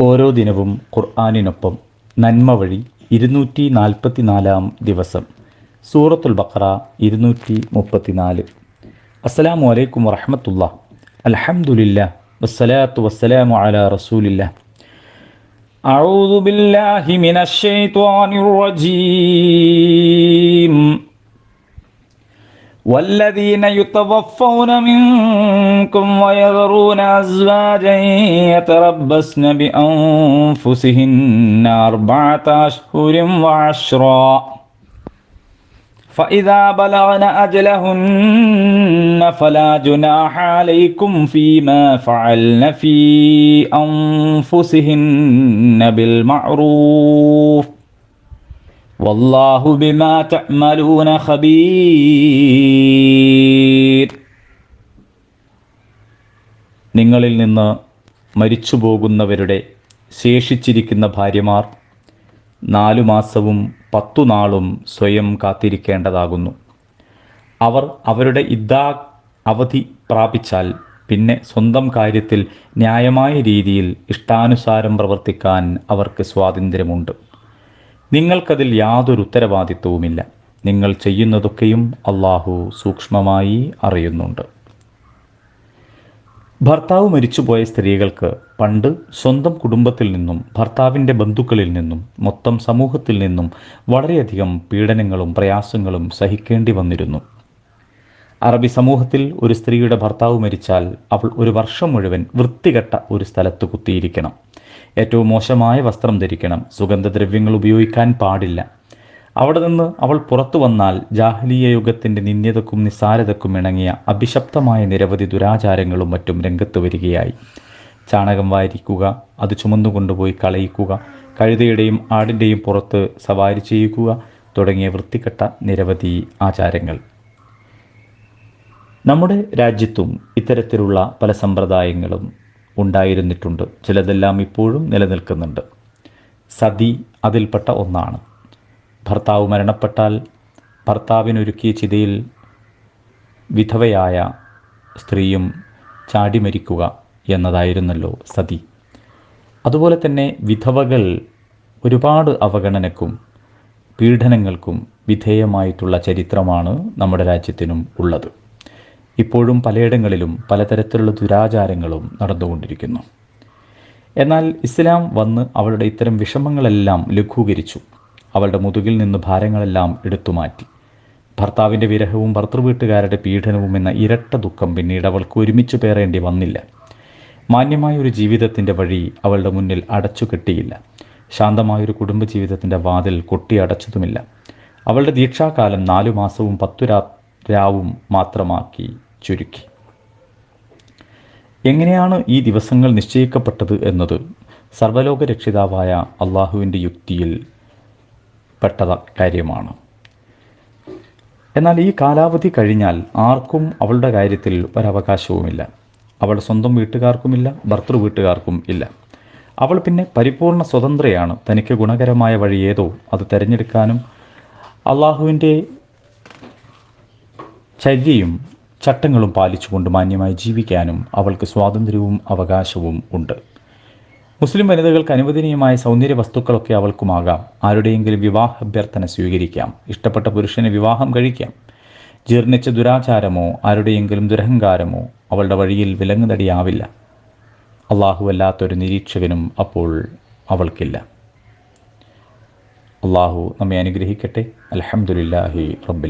ഓരോ ദിനവും ഖുർആനിനൊപ്പം നന്മ വഴി 244 ദിവസം. സൂറത്തുൽ ബഖറ 234. അസ്സലാമു അലൈക്കും വറഹ്മത്തുള്ളാഹി. അൽഹംദുലില്ലാഹ് വസ്സലാത്തു വസ്സലാമു അലാ റസൂലില്ലാഹ്. അഊദു ബില്ലാഹി മിനശ് ശൈത്വാനിർ റജീം. والذين يتوفون منكم ويذرون أزواجا يتربصن بأنفسهن 4 أشهر وعشرا فإذا بلغن أجلهن فلا جناح عليكم فيما فعلن في أنفسهن بالمعروف വല്ലാഹു ബിമാ തഅമലൂന ഖബീർ. നിങ്ങളിൽ നിന്ന് മരിച്ചു പോകുന്നവരുടെ ശേഷിച്ചിരിക്കുന്ന ഭാര്യമാർ 4 മാസവും 10 നാളും സ്വയം കാത്തിരിക്കേണ്ടതാകുന്നു. അവർ അവരുടെ ഇദ്ദാ അവധി പ്രാപിച്ചാൽ പിന്നെ സ്വന്തം കാര്യത്തിൽ ന്യായമായ രീതിയിൽ ഇഷ്ടാനുസാരം പ്രവർത്തിക്കാൻ അവർക്ക് സ്വാതന്ത്ര്യമുണ്ട്. നിങ്ങൾക്കതിൽ യാതൊരു ഉത്തരവാദിത്വവുമില്ല. നിങ്ങൾ ചെയ്യുന്നതൊക്കെയും അള്ളാഹു സൂക്ഷ്മമായി അറിയുന്നുണ്ട്. ഭർത്താവ് മരിച്ചുപോയ സ്ത്രീകൾക്ക് പണ്ട് സ്വന്തം കുടുംബത്തിൽ നിന്നും ഭർത്താവിൻ്റെ ബന്ധുക്കളിൽ നിന്നും മൊത്തം സമൂഹത്തിൽ നിന്നും വളരെയധികം പീഡനങ്ങളും പ്രയാസങ്ങളും സഹിക്കേണ്ടി വന്നിരുന്നു. അറബി സമൂഹത്തിൽ ഒരു സ്ത്രീയുടെ ഭർത്താവ് മരിച്ചാൽ അവൾ 1 വർഷം മുഴുവൻ വൃത്തികെട്ട ഒരു സ്ഥലത്ത് കുത്തിയിരിക്കണം. ഏറ്റവും മോശമായ വസ്ത്രം ധരിക്കണം. സുഗന്ധദ്രവ്യങ്ങൾ ഉപയോഗിക്കാൻ പാടില്ല. അവിടെ നിന്ന് അവൾ പുറത്തു വന്നാൽ ജാഹിലിയ യുഗത്തിൻ്റെ നിന്ദ്യതക്കും നിസ്സാരതക്കും ഇണങ്ങിയ അഭിശപ്തമായ നിരവധി ദുരാചാരങ്ങളും മറ്റും രംഗത്ത് വരികയായി. ചാണകം വാരിക്കുക, അത് ചുമന്നുകൊണ്ടുപോയി കളയിക്കുക, കഴുതയുടെയും ആടിൻ്റെയും പുറത്ത് സവാരി ചെയ്യിക്കുക തുടങ്ങിയ വൃത്തികെട്ട നിരവധി ആചാരങ്ങൾ. നമ്മുടെ രാജ്യത്തും ഇത്തരത്തിലുള്ള പല സമ്പ്രദായങ്ങളും ഉണ്ടായിരുന്നിട്ടുണ്ട്. ചിലതെല്ലാം ഇപ്പോഴും നിലനിൽക്കുന്നുണ്ട്. സതി അതിൽപ്പെട്ട ഒന്നാണ്. ഭർത്താവ് മരണപ്പെട്ടാൽ ഭർത്താവിനൊരുക്കിയ ചിതയിൽ വിധവയായ സ്ത്രീയും ചാടി മരിക്കുക എന്നതായിരുന്നല്ലോ സതി. അതുപോലെ തന്നെ വിധവകൾ ഒരുപാട് അവഗണനക്കും പീഡനങ്ങൾക്കും വിധേയമായിട്ടുള്ള ചരിത്രമാണ് നമ്മുടെ രാജ്യത്തിനും ഉള്ളത്. ഇപ്പോഴും പലയിടങ്ങളിലും പലതരത്തിലുള്ള ദുരാചാരങ്ങളും നടന്നുകൊണ്ടിരിക്കുന്നു. എന്നാൽ ഇസ്ലാം വന്ന് അവളുടെ ഇത്തരം വിഷമങ്ങളെല്ലാം ലഘൂകരിച്ചു. അവളുടെ മുതുകിൽ നിന്ന് ഭാരങ്ങളെല്ലാം എടുത്തുമാറ്റി. ഭർത്താവിൻ്റെ വിരഹവും ഭർത്തൃവീട്ടുകാരുടെ പീഡനവും എന്ന ഇരട്ട ദുഃഖം പിന്നീട് അവൾക്ക് ഒരുമിച്ച് പേറേണ്ടി വന്നില്ല. മാന്യമായൊരു ജീവിതത്തിൻ്റെ വഴി അവളുടെ മുന്നിൽ അടച്ചു കെട്ടിയില്ല. ശാന്തമായൊരു കുടുംബജീവിതത്തിൻ്റെ വാതിൽ കൊട്ടിയടച്ചതുമില്ല. അവളുടെ ദീക്ഷാകാലം 4 മാസവും 10 രാവും മാത്രമാക്കി ചുരുക്കി. എങ്ങനെയാണ് ഈ ദിവസങ്ങൾ നിശ്ചയിക്കപ്പെട്ടത് എന്നത് സർവ്വലോക രക്ഷിതാവായ അള്ളാഹുവിൻ്റെ യുക്തിയിൽ പെട്ട കാര്യമാണ്. എന്നാൽ ഈ കാലാവധി കഴിഞ്ഞാൽ ആർക്കും അവളുടെ കാര്യത്തിൽ ഒരവകാശവുമില്ല. അവളുടെ സ്വന്തം വീട്ടുകാർക്കുമില്ല, ഭർത്തൃ വീട്ടുകാർക്കും ഇല്ല. അവൾ പിന്നെ പരിപൂർണ സ്വതന്ത്രയാണ്. തനിക്ക് ഗുണകരമായ വഴി ഏതോ അത് തിരഞ്ഞെടുക്കാനും അള്ളാഹുവിൻ്റെ ചര്യയും ചട്ടങ്ങളും പാലിച്ചുകൊണ്ട് മാന്യമായി ജീവിക്കാനും അവൾക്ക് സ്വാതന്ത്ര്യവും അവകാശവും ഉണ്ട്. മുസ്ലിം വനിതകൾക്ക് അനുവദനീയമായ സൗന്ദര്യ വസ്തുക്കളൊക്കെ അവൾക്കുമാകാം. ആരുടെയെങ്കിലും വിവാഹ അഭ്യർത്ഥന സ്വീകരിക്കാം. ഇഷ്ടപ്പെട്ട പുരുഷനെ വിവാഹം കഴിക്കാം. ജീർണിച്ച ദുരാചാരമോ ആരുടെയെങ്കിലും ദുരഹങ്കാരമോ അവളുടെ വഴിയിൽ വിലങ്ങുതടിയാവില്ല. അല്ലാത്തൊരു നിരീക്ഷകനും അപ്പോൾ അവൾക്കില്ല. അള്ളാഹു നമ്മെ അനുഗ്രഹിക്കട്ടെ. അൽഹംദുലില്ലാഹി റബ്ബിൽ